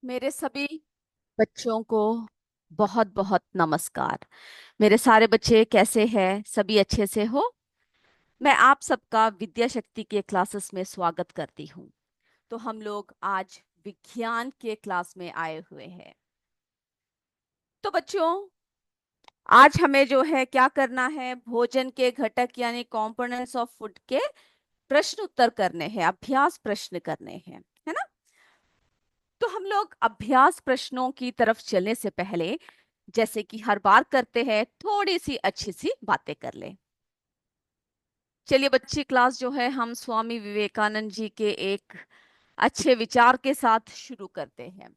मेरे सभी बच्चों को बहुत बहुत नमस्कार। मेरे सारे बच्चे कैसे हैं? सभी अच्छे से हो? मैं आप सबका विद्या शक्ति के क्लासेस में स्वागत करती हूँ। तो हम लोग आज विज्ञान के क्लास में आए हुए हैं। तो बच्चों, आज हमें जो है क्या करना है, भोजन के घटक यानी कंपोनेंट्स ऑफ फूड के प्रश्न उत्तर करने हैं, अभ्यास प्रश्न करने हैं, है ना? तो हम लोग अभ्यास प्रश्नों की तरफ चलने से पहले, जैसे कि हर बार करते हैं, थोड़ी सी अच्छी सी बातें कर ले। चलिए बच्ची क्लास जो है हम स्वामी विवेकानंद जी के एक अच्छे विचार के साथ शुरू करते हैं।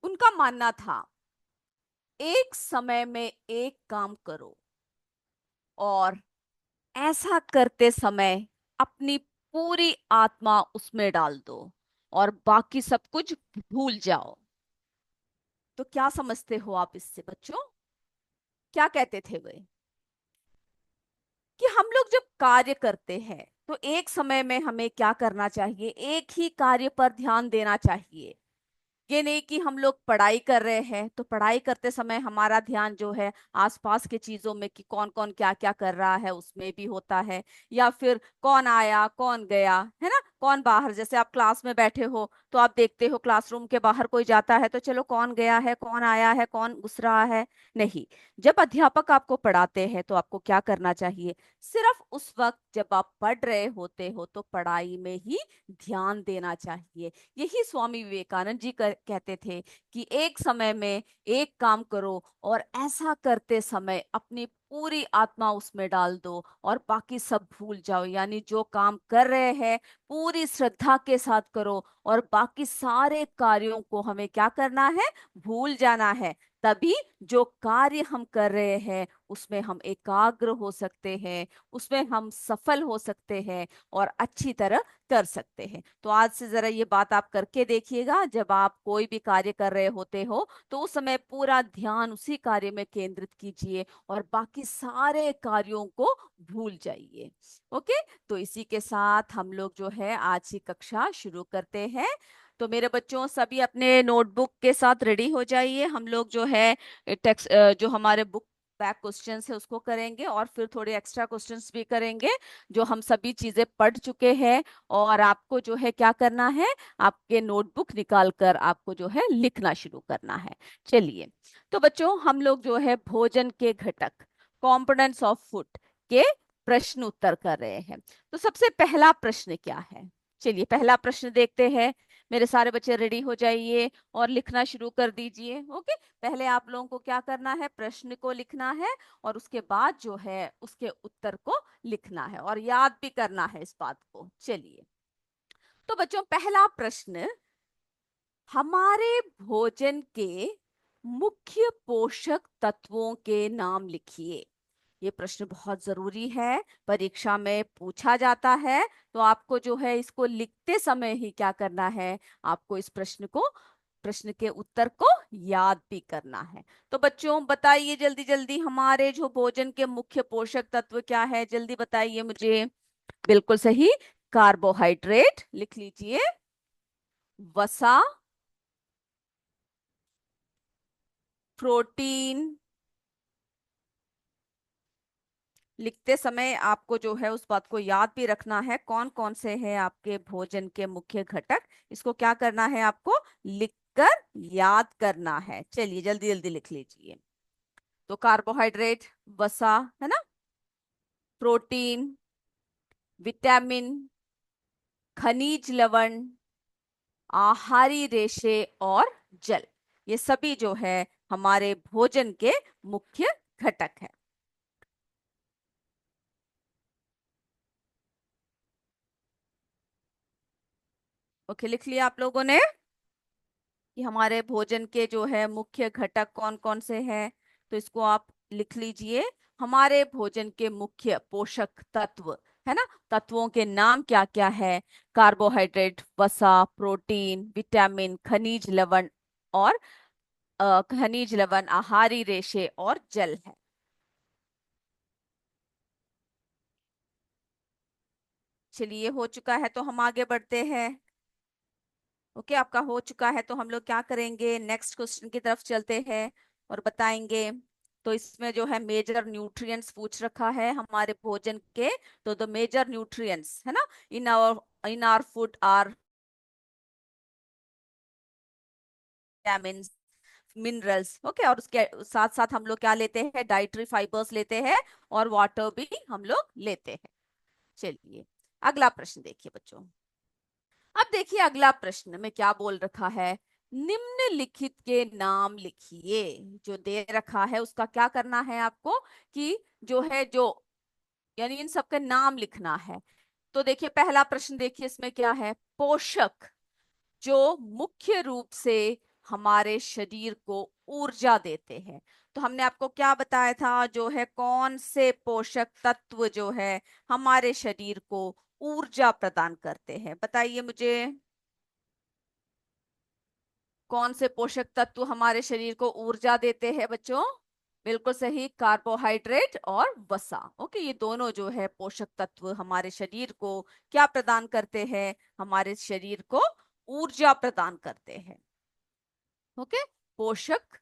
उनका मानना था, एक समय में एक काम करो और ऐसा करते समय अपनी पूरी आत्मा उसमें डाल दो और बाकी सब कुछ भूल जाओ। तो क्या समझते हो आप इससे बच्चों? क्या कहते थे वे? कि हम लोग जब कार्य करते हैं तो एक समय में हमें क्या करना चाहिए, एक ही कार्य पर ध्यान देना चाहिए। ये नहीं कि हम लोग पढ़ाई कर रहे हैं तो पढ़ाई करते समय हमारा ध्यान जो है आसपास के चीजों में कि कौन कौन क्या क्या कर रहा है उसमें भी होता है, या फिर कौन आया कौन गया, है ना, कौन बाहर। जैसे आप क्लास में बैठे हो तो आप देखते हो क्लासरूम के बाहर कोई जाता है तो चलो कौन गया है कौन आया है कौन घुस रहा है। नहीं, जब अध्यापक आपको पढ़ाते हैं तो आपको क्या करना चाहिए, सिर्फ उस वक्त जब आप पढ़ रहे होते हो तो पढ़ाई में ही ध्यान देना चाहिए। यही स्वामी विवेकानंद जी कहते थे कि एक समय में एक काम करो और ऐसा करते समय अपनी पूरी आत्मा उसमें डाल दो और बाकी सब भूल जाओ। यानी जो काम कर रहे हैं पूरी श्रद्धा के साथ करो और बाकी सारे कार्यों को हमें क्या करना है, भूल जाना है। तभी जो कार्य हम कर रहे हैं उसमें हम एकाग्र हो सकते हैं, उसमें हम सफल हो सकते हैं और अच्छी तरह कर सकते हैं। तो आज से जरा ये बात आप करके देखिएगा, जब आप कोई भी कार्य कर रहे होते हो तो उस समय पूरा ध्यान उसी कार्य में केंद्रित कीजिए और बाकी सारे कार्यों को भूल जाइए। ओके, तो इसी के साथ हम लोग जो है आज की कक्षा शुरू करते हैं। तो मेरे बच्चों सभी अपने नोटबुक के साथ रेडी हो जाइए। हम लोग जो है टेक्स्ट जो हमारे बुक बैक क्वेश्चंस है उसको करेंगे और फिर थोड़े एक्स्ट्रा क्वेश्चंस भी करेंगे जो हम सभी चीजें पढ़ चुके हैं। और आपको जो है क्या करना है, आपके नोटबुक निकाल कर आपको जो है लिखना शुरू करना है। चलिए, तो बच्चों हम लोग जो है भोजन के घटक, कंपोनेंट्स ऑफ फूड के प्रश्न उत्तर कर रहे हैं। तो सबसे पहला प्रश्न क्या है, चलिए पहला प्रश्न देखते हैं। मेरे सारे बच्चे रेडी हो जाइए और लिखना शुरू कर दीजिए। ओके, पहले आप लोगों को क्या करना है, प्रश्न को लिखना है और उसके बाद जो है उसके उत्तर को लिखना है और याद भी करना है इस बात को। चलिए, तो बच्चों पहला प्रश्न, हमारे भोजन के मुख्य पोषक तत्वों के नाम लिखिए। ये प्रश्न बहुत जरूरी है, परीक्षा में पूछा जाता है। तो आपको जो है इसको लिखते समय ही क्या करना है, आपको इस प्रश्न के उत्तर को याद भी करना है। तो बच्चों बताइए जल्दी जल्दी, हमारे जो भोजन के मुख्य पोषक तत्व क्या है, जल्दी बताइए मुझे। बिल्कुल सही, कार्बोहाइड्रेट लिख लीजिए, वसा, प्रोटीन। लिखते समय आपको जो है उस बात को याद भी रखना है कौन कौन से हैं आपके भोजन के मुख्य घटक। इसको क्या करना है, आपको लिखकर याद करना है। चलिए जल्दी जल्दी लिख लीजिए। तो कार्बोहाइड्रेट, वसा, है ना, प्रोटीन, विटामिन, खनिज लवण, आहारी रेशे और जल, ये सभी जो है हमारे भोजन के मुख्य घटक है। ओके, लिख लिया आप लोगों ने कि हमारे भोजन के जो है मुख्य घटक कौन कौन से हैं? तो इसको आप लिख लीजिए, हमारे भोजन के मुख्य पोषक तत्व, है ना, तत्वों के नाम क्या क्या है, कार्बोहाइड्रेट, वसा, प्रोटीन, विटामिन, खनिज लवण और खनिज लवण, आहारी रेशे और जल है। चलिए हो चुका है तो हम आगे बढ़ते हैं। ओके, आपका हो चुका है तो हम लोग क्या करेंगे, नेक्स्ट क्वेश्चन की तरफ चलते हैं और बताएंगे। तो इसमें जो है मेजर न्यूट्रिएंट्स पूछ रखा है हमारे भोजन के। तो द मेजर न्यूट्रिएंट्स है ना, in our food are vitamins, minerals. Okay, और उसके साथ साथ हम लोग क्या लेते हैं, डाइटरी फाइबर्स लेते हैं और वाटर भी हम लोग लेते हैं। चलिए अगला प्रश्न देखिए बच्चों। अब देखिए अगला प्रश्न में क्या बोल रखा है, निम्नलिखित के नाम लिखिए। जो दे रखा है उसका क्या करना है आपको, कि जो है जो यानी इन सबके नाम लिखना है। तो देखिए पहला प्रश्न देखिए इसमें क्या है, पोषक जो मुख्य रूप से हमारे शरीर को ऊर्जा देते हैं। तो हमने आपको क्या बताया था, जो है कौन से पोषक तत्व जो है हमारे शरीर को ऊर्जा प्रदान करते हैं, बताइए मुझे। कौन से पोषक तत्व हमारे शरीर को ऊर्जा देते हैं बच्चों? बिल्कुल सही, कार्बोहाइड्रेट और वसा। ओके, ये दोनों जो है पोषक तत्व हमारे शरीर को क्या प्रदान करते हैं, हमारे शरीर को ऊर्जा प्रदान करते हैं। ओके, पोषक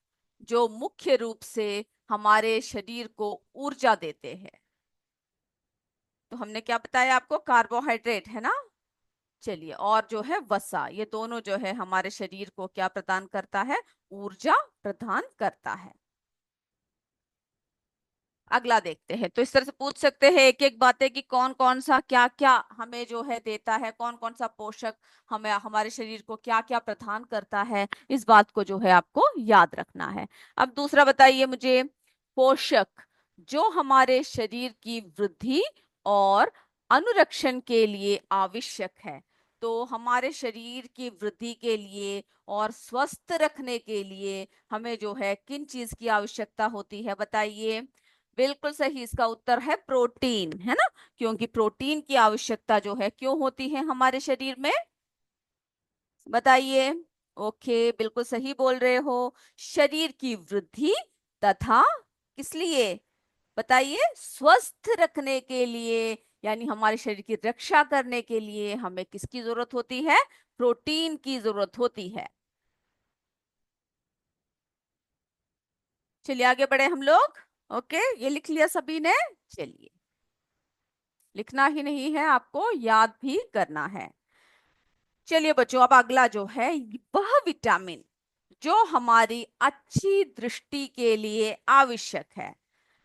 जो मुख्य रूप से हमारे शरीर को ऊर्जा देते हैं। तो हमने क्या बताया आपको, कार्बोहाइड्रेट है ना। चलिए, और जो है वसा, ये दोनों जो है हमारे शरीर को क्या प्रदान करता है, ऊर्जा प्रदान करता है। अगला देखते हैं। तो इस तरह से पूछ सकते हैं एक एक बातें कि कौन कौन सा क्या क्या हमें जो है देता है, कौन कौन सा पोषक हमें हमारे शरीर को क्या क्या प्रदान करता है, इस बात को जो है आपको याद रखना है। अब दूसरा बताइए मुझे, पोषक जो हमारे शरीर की वृद्धि और अनुरक्षण के लिए आवश्यक है। तो हमारे शरीर की वृद्धि के लिए और स्वस्थ रखने के लिए हमें जो है किन चीज की आवश्यकता होती है, बताइए। बिल्कुल सही, इसका उत्तर है प्रोटीन, है ना। क्योंकि प्रोटीन की आवश्यकता जो है क्यों होती है हमारे शरीर में, बताइए। ओके, बिल्कुल सही बोल रहे हो, शरीर की वृद्धि तथा किस लिए, बताइए, स्वस्थ रखने के लिए, यानी हमारे शरीर की रक्षा करने के लिए हमें किसकी जरूरत होती है, प्रोटीन की जरूरत होती है। चलिए आगे बढ़े हम लोग। ओके, ये लिख लिया सभी ने। चलिए, लिखना ही नहीं है, आपको याद भी करना है। चलिए बच्चों, अब अगला जो है वह विटामिन जो हमारी अच्छी दृष्टि के लिए आवश्यक है।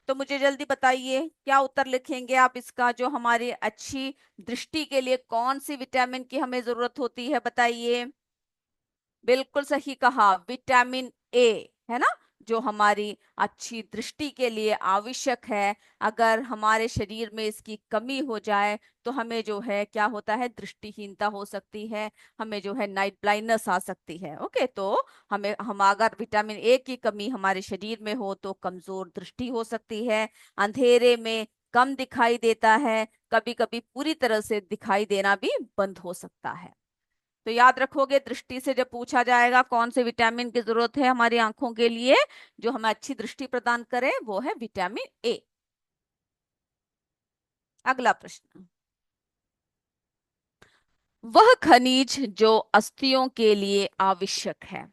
तो मुझे जल्दी बताइए, क्या उत्तर लिखेंगे आप इसका, जो हमारी अच्छी दृष्टि के लिए कौन सी विटामिन की हमें जरूरत होती है, बताइए। बिल्कुल सही कहा, विटामिन ए, है ना, जो हमारी अच्छी दृष्टि के लिए आवश्यक है। अगर हमारे शरीर में इसकी कमी हो जाए तो हमें जो है क्या होता है, दृष्टिहीनता हो सकती है, हमें जो है नाइट ब्लाइंडनेस आ सकती है। ओके, तो हम अगर विटामिन ए की कमी हमारे शरीर में हो तो कमजोर दृष्टि हो सकती है, अंधेरे में कम दिखाई देता है, कभी कभी पूरी तरह से दिखाई देना भी बंद हो सकता है। तो याद रखोगे, दृष्टि से जब पूछा जाएगा कौन से विटामिन की जरूरत है हमारी आंखों के लिए जो हमें अच्छी दृष्टि प्रदान करे, वो है विटामिन ए। अगला प्रश्न, वह खनिज जो अस्थियों के लिए आवश्यक है।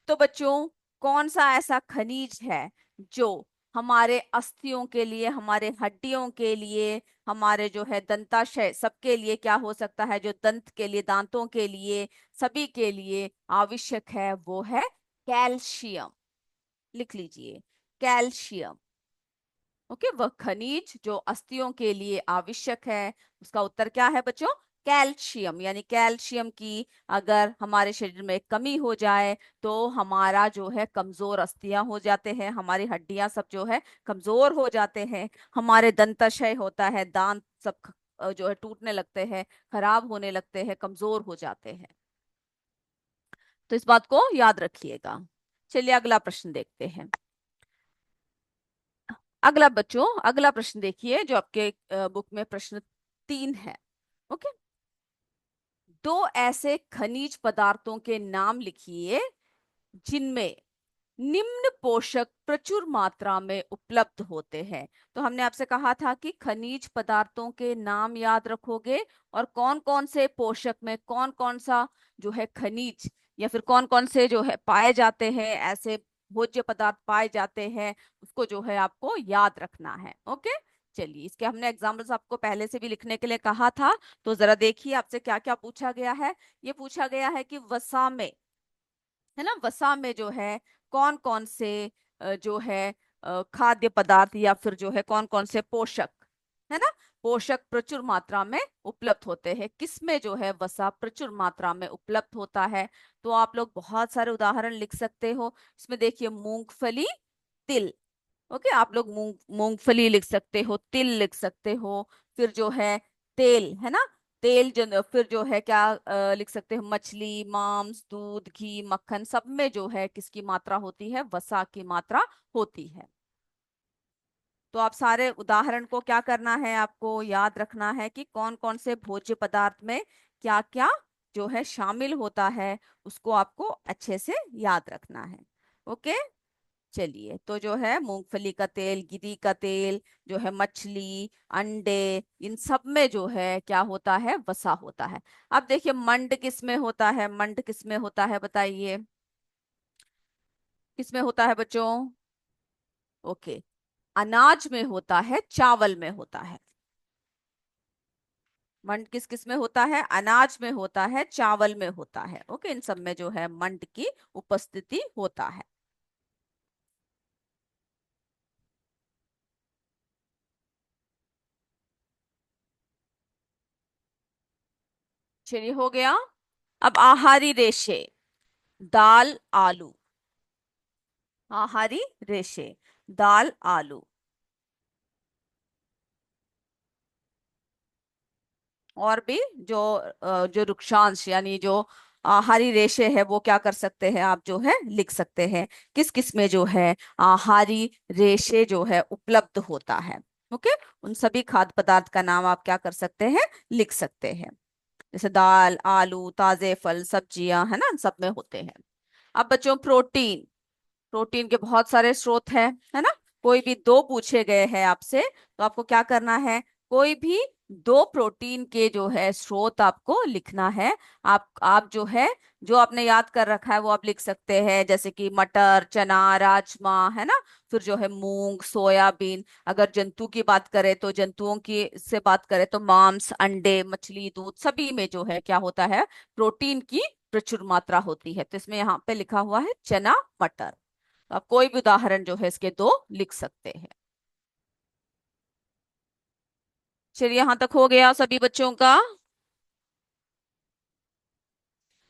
तो बच्चों, कौन सा ऐसा खनिज है जो हमारे अस्थियों के लिए, हमारे हड्डियों के लिए, हमारे जो है दंताशय सबके लिए क्या हो सकता है, जो दंत के लिए, दांतों के लिए, सभी के लिए आवश्यक है, वो है कैल्शियम। लिख लीजिए, कैल्शियम। ओके, वह खनिज जो अस्थियों के लिए आवश्यक है, उसका उत्तर क्या है बच्चों, कैल्शियम। यानी कैल्शियम की अगर हमारे शरीर में कमी हो जाए तो हमारा जो है कमजोर अस्थियां हो जाते हैं, हमारी हड्डियां सब जो है कमजोर हो जाते हैं, हमारे दंताशय होता है, दांत सब जो है टूटने लगते हैं, खराब होने लगते हैं, कमजोर हो जाते हैं। तो इस बात को याद रखिएगा। चलिए अगला प्रश्न देखते हैं। अगला बच्चों, अगला प्रश्न देखिए जो आपके बुक में प्रश्न 3 है। ओके, दो ऐसे खनिज पदार्थों के नाम लिखिए जिनमें निम्न पोषक प्रचुर मात्रा में उपलब्ध होते हैं। तो हमने आपसे कहा था कि खनिज पदार्थों के नाम याद रखोगे और कौन कौन से पोषक में कौन कौन सा जो है खनिज या फिर कौन कौन से जो है पाए जाते हैं, ऐसे भोज्य पदार्थ पाए जाते हैं, उसको जो है आपको याद रखना है। ओके, चलिए इसके हमने एग्जाम्पल्स आपको पहले से भी लिखने के लिए कहा था। तो जरा देखिए आपसे क्या क्या पूछा गया है। ये पूछा गया है कि वसा में, है ना, वसा में जो है कौन कौन से जो है खाद्य पदार्थ या फिर जो है कौन कौन से पोषक, है ना, पोषक प्रचुर मात्रा में उपलब्ध होते हैं, किसमें जो है वसा प्रचुर मात्रा में उपलब्ध होता है। तो आप लोग बहुत सारे उदाहरण लिख सकते हो। इसमें देखिए मूंगफली, तिल। ओके, आप लोग मूंगफली लिख सकते हो, तिल लिख सकते हो, फिर जो है तेल, है ना, तेल जो, फिर जो है क्या लिख सकते हो, मछली, मांस, दूध, घी, मक्खन, सब में जो है किसकी मात्रा होती है, वसा की मात्रा होती है। तो आप सारे उदाहरण को क्या करना है, आपको याद रखना है कि कौन कौन से भोज्य पदार्थ में क्या क्या जो है शामिल होता है, उसको आपको अच्छे से याद रखना है। ओके, चलिए तो जो है मूंगफली का तेल, गिरी का तेल, जो है मछली, अंडे, इन सब में जो है क्या होता है, वसा होता है। अब देखिए मंड किस में होता है, मंड किस में होता है बताइए, किस में होता है बच्चों? ओके, अनाज में होता है, चावल में होता है। मंड किस किस में होता है, अनाज में होता है, चावल में होता है। ओके, इन सब में जो है मंड की उपस्थिति होता है। चलिए हो गया। अब आहारी रेशे, दाल, आलू, आहारी रेशे, दाल, आलू। और भी जो जो रुक्षांश यानी जो आहारी रेशे है वो क्या कर सकते हैं, आप जो है लिख सकते हैं किस किस में जो है आहारी रेशे जो है उपलब्ध होता है। ओके, उन सभी खाद्य पदार्थ का नाम आप क्या कर सकते हैं, लिख सकते हैं। जैसे दाल, आलू, ताजे फल, सब्जियां, है ना, सब में होते हैं। अब बच्चों प्रोटीन, प्रोटीन के बहुत सारे स्रोत हैं, है ना। कोई भी दो पूछे गए हैं आपसे, तो आपको क्या करना है, कोई भी दो प्रोटीन के जो है स्रोत आपको लिखना है। आप जो है जो आपने याद कर रखा है वो आप लिख सकते हैं, जैसे कि मटर, चना, राजमा, है ना, फिर जो है मूंग, सोयाबीन। अगर जंतु की बात करें तो जंतुओं की से बात करें तो मांस, अंडे, मछली, दूध, सभी में जो है क्या होता है, प्रोटीन की प्रचुर मात्रा होती है। तो इसमें यहाँ पे लिखा हुआ है चना, मटर। तो आप कोई भी उदाहरण जो है इसके दो लिख सकते हैं। चलिए यहां तक हो गया सभी बच्चों का।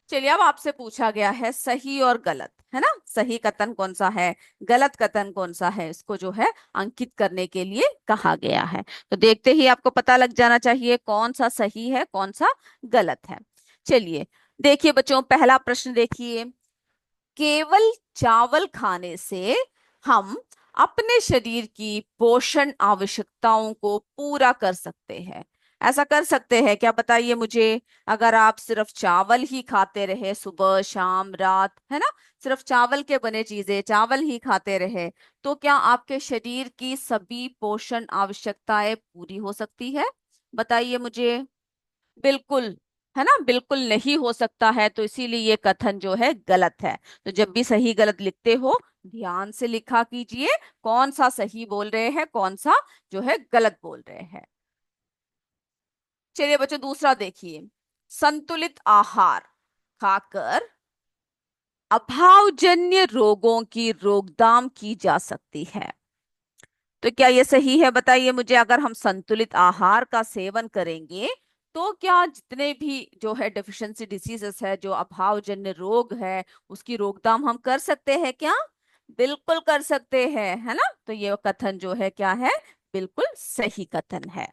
चलिए अब आपसे पूछा गया है सही और गलत, है ना, सही कथन कौन सा है, गलत कथन कौन सा है, इसको जो है अंकित करने के लिए कहा गया है। तो देखते ही आपको पता लग जाना चाहिए कौन सा सही है कौन सा गलत है। चलिए देखिए बच्चों, पहला प्रश्न देखिए, केवल चावल खाने से हम अपने शरीर की पोषण आवश्यकताओं को पूरा कर सकते हैं, ऐसा कर सकते हैं क्या बताइए मुझे? अगर आप सिर्फ चावल ही खाते रहे सुबह शाम रात, है ना, सिर्फ चावल के बने चीजें चावल ही खाते रहे, तो क्या आपके शरीर की सभी पोषण आवश्यकताएं पूरी हो सकती है? बताइए मुझे। बिल्कुल, है ना, बिल्कुल नहीं हो सकता है। तो इसीलिए ये कथन जो है गलत है। तो जब भी सही गलत लिखते हो ध्यान से लिखा कीजिए, कौन सा सही बोल रहे हैं कौन सा जो है गलत बोल रहे हैं। चलिए बच्चों दूसरा देखिए, संतुलित आहार खाकर अभावजन्य रोगों की रोकथाम की जा सकती है। तो क्या ये सही है बताइए मुझे? अगर हम संतुलित आहार का सेवन करेंगे तो क्या जितने भी जो है डेफिशिएंसी डिसीजेस है, जो अभावजन्य रोग है, उसकी रोकथाम हम कर सकते हैं क्या? बिल्कुल कर सकते हैं, है ना। तो ये कथन जो है क्या है, बिल्कुल सही कथन है।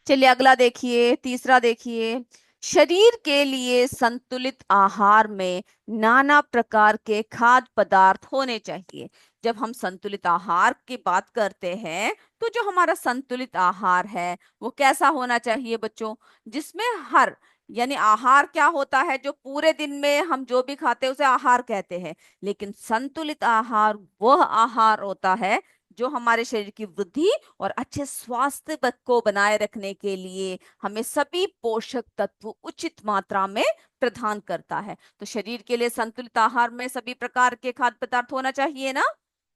चलिए अगला देखिए, तीसरा देखिए, शरीर के लिए संतुलित आहार में नाना प्रकार के खाद्य पदार्थ होने चाहिए। जब हम संतुलित आहार की बात करते हैं तो जो हमारा संतुलित आहार है वो कैसा होना चाहिए बच्चों? जिसमें हर यानी आहार क्या होता है, जो पूरे दिन में हम जो भी खाते हैं उसे आहार कहते हैं। लेकिन संतुलित आहार वह आहार होता है जो हमारे शरीर की वृद्धि और अच्छे स्वास्थ्य को बनाए रखने के लिए हमें सभी पोषक तत्व उचित मात्रा में प्रदान करता है। तो शरीर के लिए संतुलित आहार में सभी प्रकार के खाद्य पदार्थ होना चाहिए ना।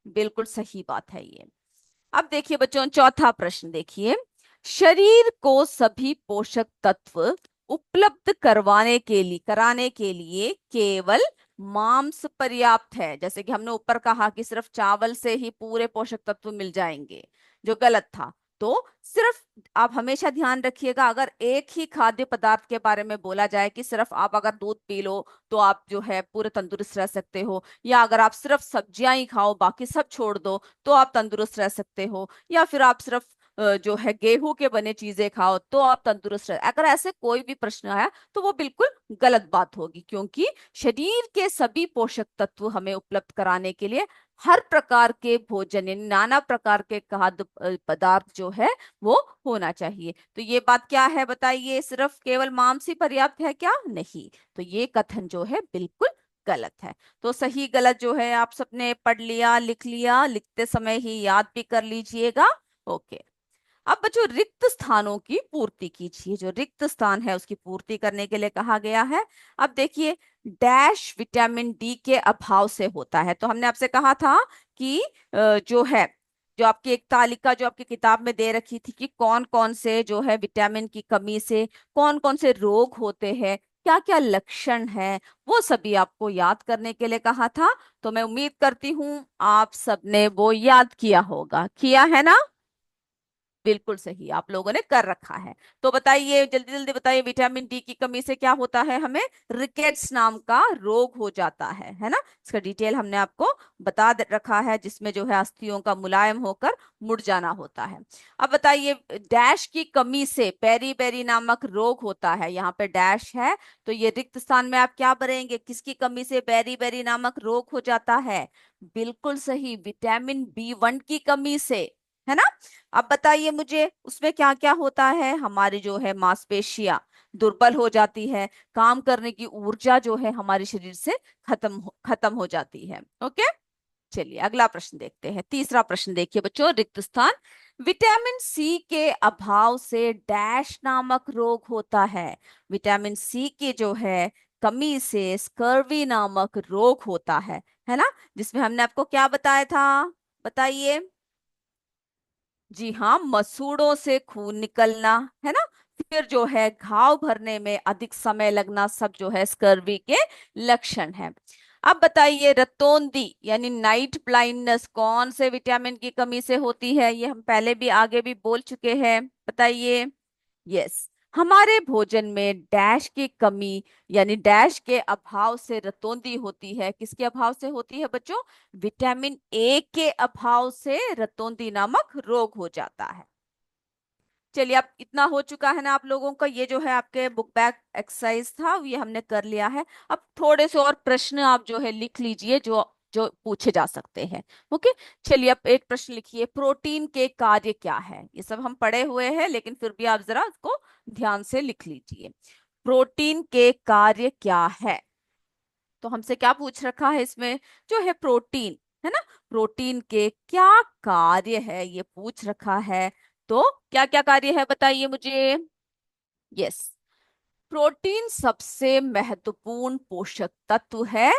बिल्कुल सही बात है ये। अब देखिए बच्चों, चौथा प्रश्न देखिए। शरीर को सभी पोषक तत्व उपलब्ध कराने के लिए केवल मांस पर्याप्त है। जैसे कि हमने ऊपर कहा कि सिर्फ चावल से ही पूरे पोषक तत्व मिल जाएंगे, जो गलत था। तो सिर्फ आप हमेशा ध्यान रखिएगा, अगर एक ही खाद्य पदार्थ के बारे में बोला जाए कि सिर्फ आप अगर दूध पी लो तो आप जो है पूरे तंदुरुस्त रह सकते हो, या अगर आप सिर्फ सब्जियां ही खाओ बाकी सब छोड़ दो तो आप तंदुरुस्त रह सकते हो, या फिर आप सिर्फ जो है गेहूं के बने चीजें खाओ तो आप तंदुरुस्त रह, अगर ऐसे कोई भी प्रश्न आया तो वो बिल्कुल गलत बात होगी। क्योंकि शरीर के सभी पोषक तत्व हमें उपलब्ध कराने के लिए हर प्रकार के भोजन यानी नाना प्रकार के खाद्य पदार्थ जो है वो होना चाहिए। तो ये बात क्या है बताइए, सिर्फ केवल मांस ही पर्याप्त है क्या? नहीं। तो ये कथन जो है बिल्कुल गलत है। तो सही गलत जो है आप सबने पढ़ लिया, लिख लिया, लिखते समय ही याद भी कर लीजिएगा। ओके। अब बच्चों, रिक्त स्थानों की पूर्ति कीजिए। जो रिक्त स्थान है उसकी पूर्ति करने के लिए कहा गया है। अब देखिए, डैश विटामिन डी के अभाव से होता है। तो हमने आपसे कहा था कि जो है, जो आपकी एक तालिका जो आपकी किताब में दे रखी थी कि कौन कौन से जो है विटामिन की कमी से कौन कौन से रोग होते हैं, क्या क्या लक्षण है, वो सभी आपको याद करने के लिए कहा था। तो मैं उम्मीद करती हूँ आप सबने वो याद किया होगा। किया है ना? बिल्कुल सही, आप लोगों ने कर रखा है। तो बताइए, जल्दी जल्दी बताइए, विटामिन डी की कमी से क्या होता है? हमें रिकेट्स नाम का रोग हो जाता है ना। इसका डिटेल हमने आपको रखा है, जिसमें जो है अस्थियों का मुलायम होकर मुड़ जाना होता है। अब बताइए, डैश की कमी से पेरी बेरी नामक रोग होता है। यहाँ पे डैश है तो ये रिक्त स्थान में आप क्या भरेंगे? किसकी कमी से बेरी बेरी नामक रोग हो जाता है? बिल्कुल सही, विटामिन बी 1 की कमी से, है ना। अब बताइए मुझे, उसमें क्या क्या होता है? हमारी जो है मांसपेशियां दुर्बल हो जाती है, काम करने की ऊर्जा जो है हमारे शरीर से खत्म हो जाती है। ओके, चलिए अगला प्रश्न देखते हैं। तीसरा प्रश्न देखिए बच्चों, रिक्त स्थान। विटामिन सी के अभाव से डैश नामक रोग होता है। विटामिन सी की जो है कमी से स्कर्वी नामक रोग होता है ना। जिसमें हमने आपको क्या बताया था? बताइए। जी हाँ, मसूड़ों से खून निकलना, है ना। फिर जो है घाव भरने में अधिक समय लगना, सब जो है स्कर्वी के लक्षण है। अब बताइए, रतौंधी यानी नाइट ब्लाइंडनेस कौन से विटामिन की कमी से होती है? ये हम पहले भी आगे भी बोल चुके हैं, बताइए। यस, हमारे भोजन में डैश की कमी यानी डैश के अभाव से रतौंधी होती है। किसके अभाव से होती है बच्चों? विटामिन ए के अभाव से रतौंधी नामक रोग हो जाता है। चलिए, अब इतना हो चुका है ना आप लोगों का। ये जो है आपके बुक बैक एक्सरसाइज था, ये हमने कर लिया है। अब थोड़े से और प्रश्न आप जो है लिख लीजिए, जो जो पूछे जा सकते हैं। ओके, चलिए अब एक प्रश्न लिखिए, प्रोटीन के कार्य क्या है? ये सब हम पढ़े हुए हैं लेकिन फिर भी आप जरा इसको ध्यान से लिख लीजिए। प्रोटीन के कार्य क्या है? तो हमसे क्या पूछ रखा है इसमें? जो है प्रोटीन, है ना, प्रोटीन के क्या कार्य है ये पूछ रखा है। तो क्या क्या कार्य है बताइए मुझे। यस, प्रोटीन सबसे महत्वपूर्ण पोषक तत्व है।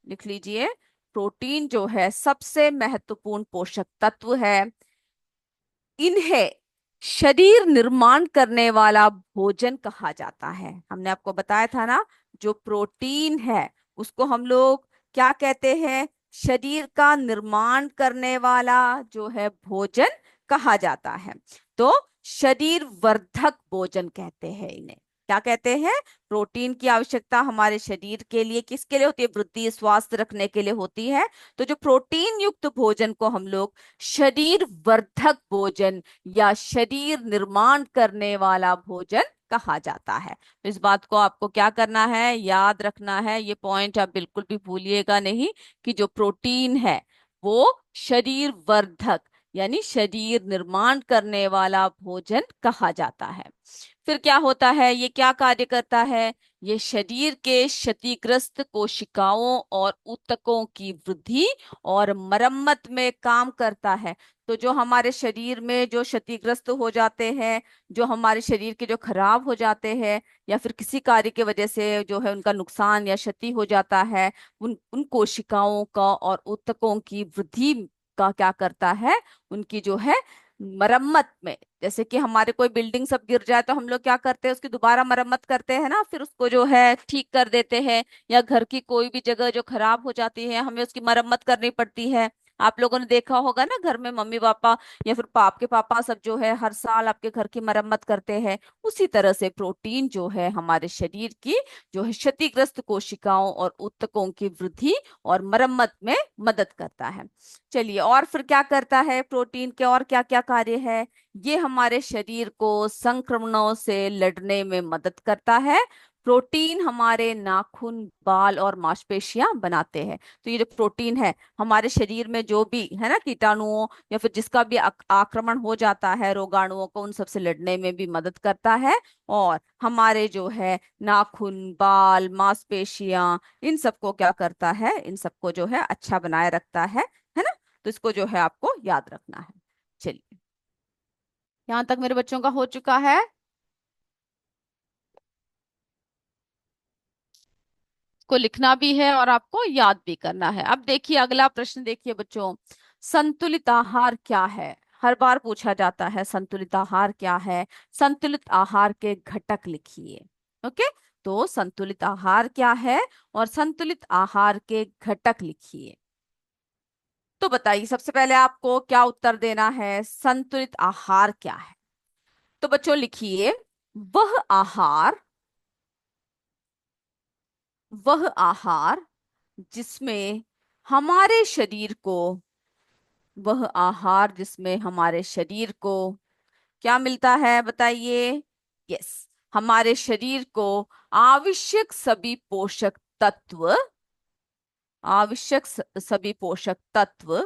लिख लीजिए, प्रोटीन जो है सबसे महत्वपूर्ण पोषक तत्व है। इन्हें शरीर निर्माण करने वाला भोजन कहा जाता है। हमने आपको बताया था ना, जो प्रोटीन है उसको हम लोग क्या कहते हैं? शरीर का निर्माण करने वाला जो है भोजन कहा जाता है। तो शरीर वर्धक भोजन कहते हैं इन्हें। क्या कहते हैं? प्रोटीन की आवश्यकता हमारे शरीर के लिए किसके लिए होती है? वृद्धि स्वास्थ्य रखने के लिए होती है। तो जो प्रोटीन युक्त भोजन को हम लोग शरीर वर्धक भोजन या शरीर निर्माण करने वाला भोजन कहा जाता है। तो इस बात को आपको क्या करना है? याद रखना है। ये पॉइंट आप बिल्कुल भी भूलिएगा नहीं कि जो प्रोटीन है वो शरीर वर्धक यानी शरीर निर्माण करने वाला भोजन कहा जाता है। फिर क्या होता है, ये क्या कार्य करता है, ये शरीर के क्षतिग्रस्त कोशिकाओं और ऊतकों की वृद्धि और मरम्मत में काम करता है। तो जो हमारे शरीर में जो क्षतिग्रस्त हो जाते हैं, जो हमारे शरीर के जो खराब हो जाते हैं, या फिर किसी कार्य की वजह से जो है उनका नुकसान या क्षति हो जाता है, उन उन कोशिकाओं का और ऊतकों की वृद्धि का क्या करता है, उनकी जो है मरम्मत में। जैसे कि हमारे कोई बिल्डिंग सब गिर जाए तो हम लोग क्या करते हैं, उसकी दोबारा मरम्मत करते हैं ना, फिर उसको जो है ठीक कर देते हैं। या घर की कोई भी जगह जो खराब हो जाती है, हमें उसकी मरम्मत करनी पड़ती है। आप लोगों ने देखा होगा ना, घर में मम्मी पापा या फिर आपके पापा सब जो है हर साल आपके घर की मरम्मत करते हैं। उसी तरह से प्रोटीन जो है हमारे शरीर की जो है क्षतिग्रस्त कोशिकाओं और ऊतकों की वृद्धि और मरम्मत में मदद करता है। चलिए, और फिर क्या करता है प्रोटीन के, और क्या क्या कार्य है। ये हमारे शरीर को संक्रमणों से लड़ने में मदद करता है। प्रोटीन हमारे नाखून, बाल और मांसपेशियां बनाते हैं। तो ये जो प्रोटीन है, हमारे शरीर में जो भी है ना कीटाणुओं या फिर जिसका भी आक्रमण हो जाता है रोगाणुओं को, उन सबसे लड़ने में भी मदद करता है। और हमारे जो है नाखून, बाल, मांसपेशियां, इन सबको क्या करता है, इन सबको जो है अच्छा बनाए रखता है ना। तो इसको जो है आपको याद रखना है। चलिए, यहां तक मेरे बच्चों का हो चुका है। को लिखना भी है और आपको याद भी करना है। अब देखिए अगला प्रश्न, देखिए बच्चों, संतुलित आहार क्या है। हर बार पूछा जाता है संतुलित आहार क्या है। संतुलित आहार के घटक लिखिए। ओके, तो संतुलित आहार क्या है और संतुलित आहार के घटक लिखिए। तो बताइए, सबसे पहले आपको क्या उत्तर देना है, संतुलित आहार क्या है। तो बच्चों लिखिए, वह आहार, वह आहार जिसमें हमारे शरीर को, वह आहार जिसमें हमारे शरीर को क्या मिलता है, बताइए। यस, हमारे शरीर को आवश्यक सभी पोषक तत्व, आवश्यक सभी पोषक तत्व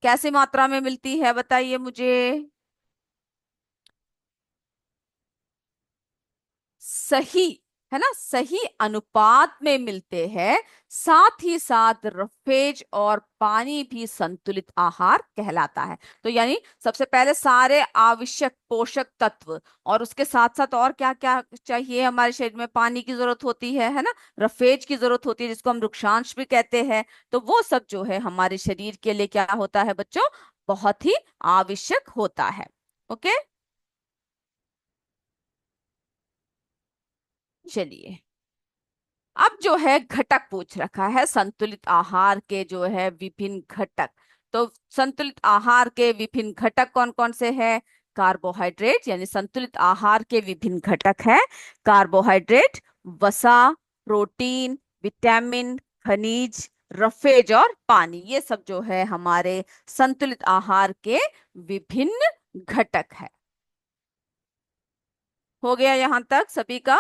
कैसे मात्रा में मिलती है, बताइए मुझे। सही, है ना, सही अनुपात में मिलते हैं। साथ ही साथ रफेज और पानी भी संतुलित आहार कहलाता है। तो यानी सबसे पहले सारे आवश्यक पोषक तत्व, और उसके साथ साथ और क्या क्या चाहिए हमारे शरीर में, पानी की जरूरत होती है ना, रफेज की जरूरत होती है जिसको हम रुक्षांश भी कहते हैं। तो वो सब जो है हमारे शरीर के लिए क्या होता है बच्चों, बहुत ही आवश्यक होता है। ओके, चलिए, अब जो है घटक पूछ रखा है, संतुलित आहार के जो है विभिन्न घटक। तो संतुलित आहार के विभिन्न घटक कौन कौन से हैं। कार्बोहाइड्रेट, यानी संतुलित आहार के विभिन्न घटक है कार्बोहाइड्रेट, वसा, प्रोटीन, विटामिन, खनिज, रफेज और पानी। ये सब जो है हमारे संतुलित आहार के विभिन्न घटक है। हो गया यहां तक सभी का।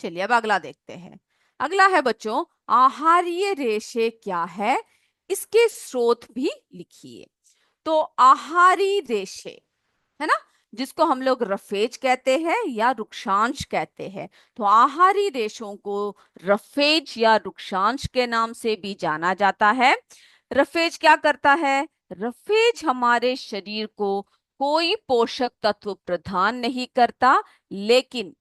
चलिए, अब अगला देखते हैं। अगला है बच्चों, आहारीय रेशे क्या है, इसके स्रोत भी लिखिए। तो आहारी रेशे, है ना, जिसको हम लोग रफेज कहते हैं या रुक्षांश कहते हैं। तो आहारी रेशों को रफेज या रुक्षांश के नाम से भी जाना जाता है। रफेज क्या करता है, रफेज हमारे शरीर को कोई पोषक तत्व प्रदान नहीं करता, लेकिन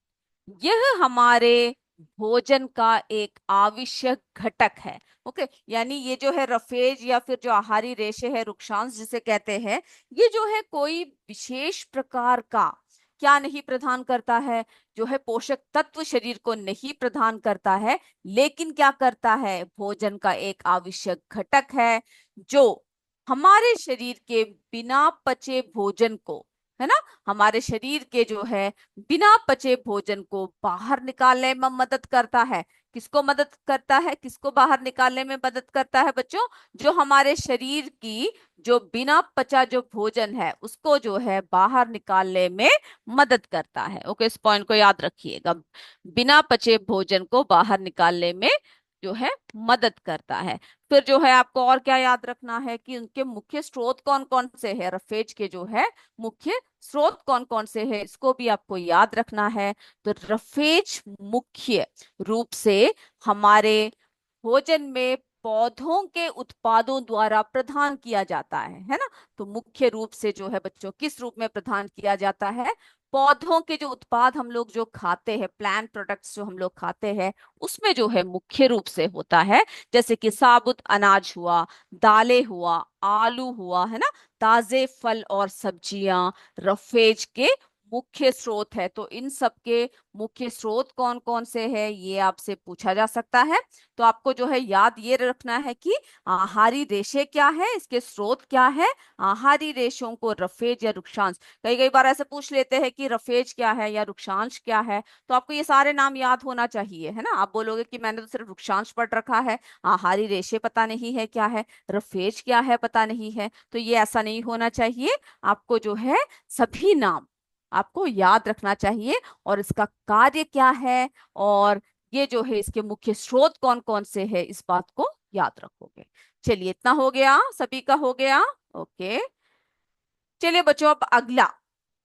यह हमारे भोजन का एक आवश्यक घटक है। ओके, यानी ये जो है रफेज या फिर जो आहारी रेशे है, रुक्षांश जिसे कहते हैं, ये जो है कोई विशेष प्रकार का क्या नहीं प्रदान करता है, जो है पोषक तत्व शरीर को नहीं प्रदान करता है, लेकिन क्या करता है, भोजन का एक आवश्यक घटक है, जो हमारे शरीर के बिना पचे भोजन को, है ना, हमारे शरीर के जो है बिना पचे भोजन को बाहर निकालने में मदद करता है। किसको मदद करता है, किसको बाहर निकालने में मदद करता है बच्चों, जो हमारे शरीर की जो बिना पचा जो भोजन है उसको जो है बाहर निकालने में मदद करता है। ओके, इस पॉइंट को याद रखिएगा, बिना पचे भोजन को बाहर निकालने में जो है मदद करता है। फिर जो है आपको और क्या याद रखना है कि उनके मुख्य स्रोत कौन कौन से हैं, रफेज के जो है मुख्य स्रोत कौन कौन से हैं, इसको भी आपको याद रखना है। तो रफेज मुख्य रूप से हमारे भोजन में पौधों के उत्पादों द्वारा प्रदान किया जाता है ना। तो मुख्य रूप से जो है बच्चों किस रूप में प्रदान किया जाता है, पौधों के जो उत्पाद हम लोग जो खाते हैं, प्लांट प्रोडक्ट्स जो हम लोग खाते हैं, उसमें जो है मुख्य रूप से होता है। जैसे कि साबुत अनाज हुआ, दालें हुआ, आलू हुआ, है ना, ताजे फल और सब्जियां रफेज के मुख्य स्रोत है। तो इन सब के मुख्य स्रोत कौन कौन से हैं ये आपसे पूछा जा सकता है। तो आपको जो है याद ये रखना है कि आहारी रेशे क्या है, इसके स्रोत क्या है, आहारी रेशों को रफेज या रुक्षांश, कई कई बार ऐसे पूछ लेते हैं कि रफेज क्या है या रुक्षांश क्या है। तो आपको ये सारे नाम याद होना चाहिए, है ना। आप बोलोगे कि मैंने तो सिर्फ रुक्षांश पढ़ रखा है, आहारी रेशे पता नहीं है क्या है, रफेज क्या है पता नहीं है, तो ये ऐसा नहीं होना चाहिए। आपको जो है सभी नाम आपको याद रखना चाहिए, और इसका कार्य क्या है, और ये जो है इसके मुख्य स्रोत कौन कौन से है, इस बात को याद रखोगे। चलिए इतना हो गया, सभी का हो गया। ओके, चलिए बच्चों अब अगला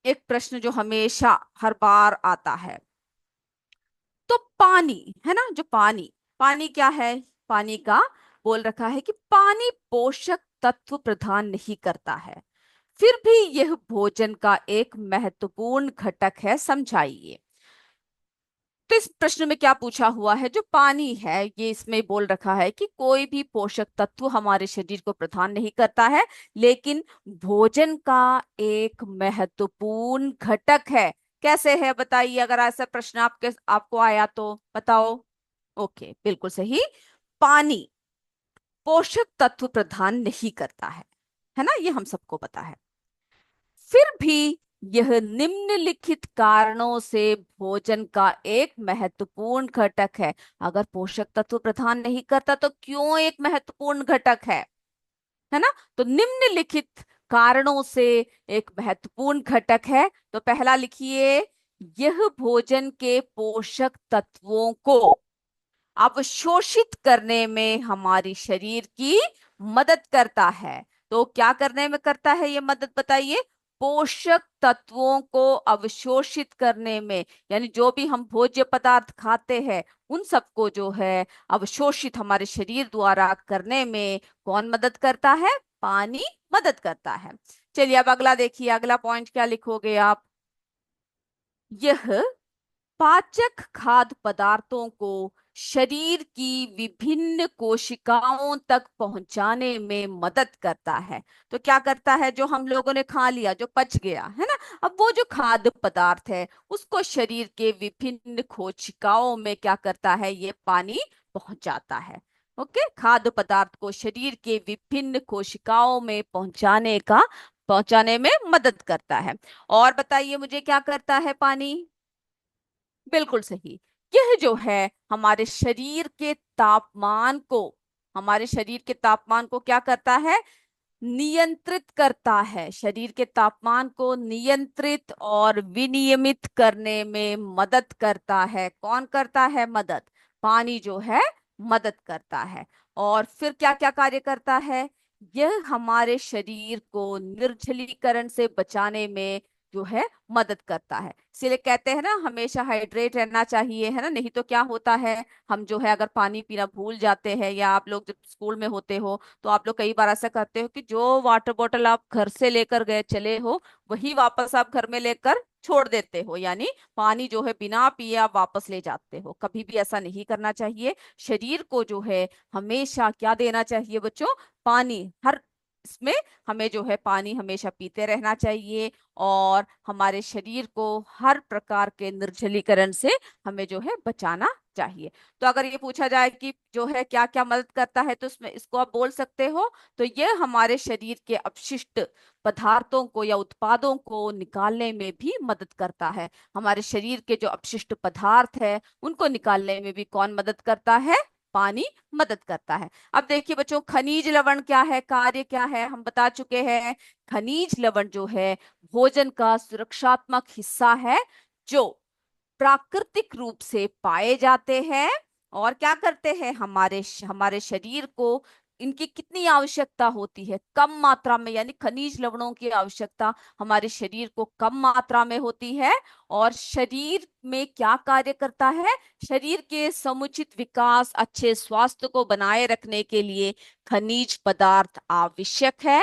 एक प्रश्न जो हमेशा हर बार आता है। तो पानी है ना, जो पानी, पानी क्या है, पानी का बोल रखा है कि पानी पोषक तत्व प्रदान नहीं करता है, फिर भी यह भोजन का एक महत्वपूर्ण घटक है, समझाइए। तो इस प्रश्न में क्या पूछा हुआ है, जो पानी है ये इसमें बोल रखा है कि कोई भी पोषक तत्व हमारे शरीर को प्रदान नहीं करता है, लेकिन भोजन का एक महत्वपूर्ण घटक है। कैसे है बताइए, अगर ऐसा प्रश्न आपको आया तो बताओ। ओके, बिल्कुल सही, पानी पोषक तत्व प्रदान नहीं करता है ना, ये हम सबको पता है। फिर भी यह निम्नलिखित कारणों से भोजन का एक महत्वपूर्ण घटक है। अगर पोषक तत्व प्रदान नहीं करता तो क्यों एक महत्वपूर्ण घटक है ना। तो निम्नलिखित कारणों से एक महत्वपूर्ण घटक है। तो पहला लिखिए, यह भोजन के पोषक तत्वों को अवशोषित करने में हमारी शरीर की मदद करता है। तो क्या करने में करता है ये मदद बताइए, पोषक तत्वों को अवशोषित करने में, यानी जो भी हम भोज्य पदार्थ खाते हैं उन सबको जो है अवशोषित हमारे शरीर द्वारा करने में कौन मदद करता है, पानी मदद करता है। चलिए अब अगला देखिए, अगला पॉइंट क्या लिखोगे आप, यह पाचक खाद्य पदार्थों को शरीर की विभिन्न कोशिकाओं तक पहुंचाने में मदद करता है। तो क्या करता है, जो हम लोगों ने खा लिया, जो पच गया है ना, अब वो जो खाद्य पदार्थ है उसको शरीर के विभिन्न कोशिकाओं में क्या करता है, ये पानी पहुंचाता है। ओके, खाद्य पदार्थ को शरीर के विभिन्न कोशिकाओं में पहुंचाने में मदद करता है। और बताइए मुझे क्या करता है पानी, बिल्कुल सही, यह जो है हमारे शरीर के तापमान को, हमारे शरीर के तापमान को क्या करता है, नियंत्रित करता है। शरीर के तापमान को नियंत्रित और विनियमित करने में मदद करता है। कौन करता है मदद, पानी जो है मदद करता है। और फिर क्या क्या कार्य करता है, यह हमारे शरीर को निर्जलीकरण से बचाने में जो है मदद करता है। इसीलिए कहते हैं ना हमेशा हाइड्रेट रहना चाहिए, है ना, नहीं तो क्या होता है, हम जो है अगर पानी पीना भूल जाते हैं, या आप लोग जब स्कूल में होते हो तो आप लोग कई बार ऐसा करते हो कि जो वाटर बॉटल आप घर से लेकर गए चले हो वही वापस आप घर में लेकर छोड़ देते हो, यानी पानी जो है बिना पिए आप वापस ले जाते हो। कभी भी ऐसा नहीं करना चाहिए। शरीर को जो है हमेशा क्या देना चाहिए बच्चों, पानी, हर इसमें हमें जो है पानी हमेशा पीते रहना चाहिए, और हमारे शरीर को हर प्रकार के निर्जलीकरण से हमें जो है बचाना चाहिए। तो अगर ये पूछा जाए कि जो है क्या क्या मदद करता है, तो इसमें इसको आप बोल सकते हो, तो ये हमारे शरीर के अपशिष्ट पदार्थों को या उत्पादों को निकालने में भी मदद करता है। हमारे शरीर के जो अपशिष्ट पदार्थ है उनको निकालने में भी कौन मदद करता है, पानी मदद करता है। अब देखिए बच्चों, खनिज लवण क्या है, कार्य क्या है, हम बता चुके हैं। खनिज लवण जो है भोजन का सुरक्षात्मक हिस्सा है, जो प्राकृतिक रूप से पाए जाते हैं और क्या करते हैं, हमारे शरीर को इनकी कितनी आवश्यकता होती है, कम मात्रा में, यानी खनिज लवणों की आवश्यकता हमारे शरीर को कम मात्रा में होती है। और शरीर में क्या कार्य करता है, शरीर के समुचित विकास, अच्छे स्वास्थ्य को बनाए रखने के लिए खनिज पदार्थ आवश्यक है।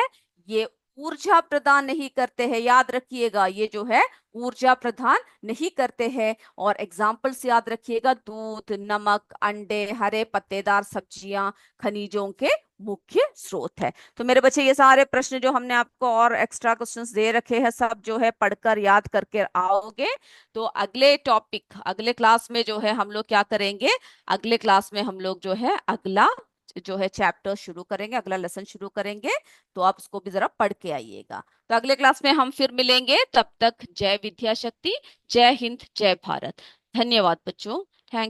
ये ऊर्जा प्रदान नहीं करते हैं, याद रखिएगा, ये जो है ऊर्जा प्रदान नहीं करते हैं। और एग्जाम्पल्स याद रखिएगा, दूध, नमक, अंडे, हरे पत्तेदार सब्जियां खनिजों के मुख्य स्रोत है। तो मेरे बच्चे, ये सारे प्रश्न जो हमने आपको और एक्स्ट्रा क्वेश्चंस दे रखे हैं, सब जो है पढ़कर याद करके आओगे। तो अगले टॉपिक, अगले क्लास में जो है हम लोग क्या करेंगे, अगले क्लास में हम लोग जो है अगला जो है चैप्टर शुरू करेंगे, अगला लेसन शुरू करेंगे। तो आप उसको भी जरा पढ़ के आइएगा। तो अगले क्लास में हम फिर मिलेंगे, तब तक जय विद्या शक्ति, जय हिंद, जय भारत। धन्यवाद बच्चों।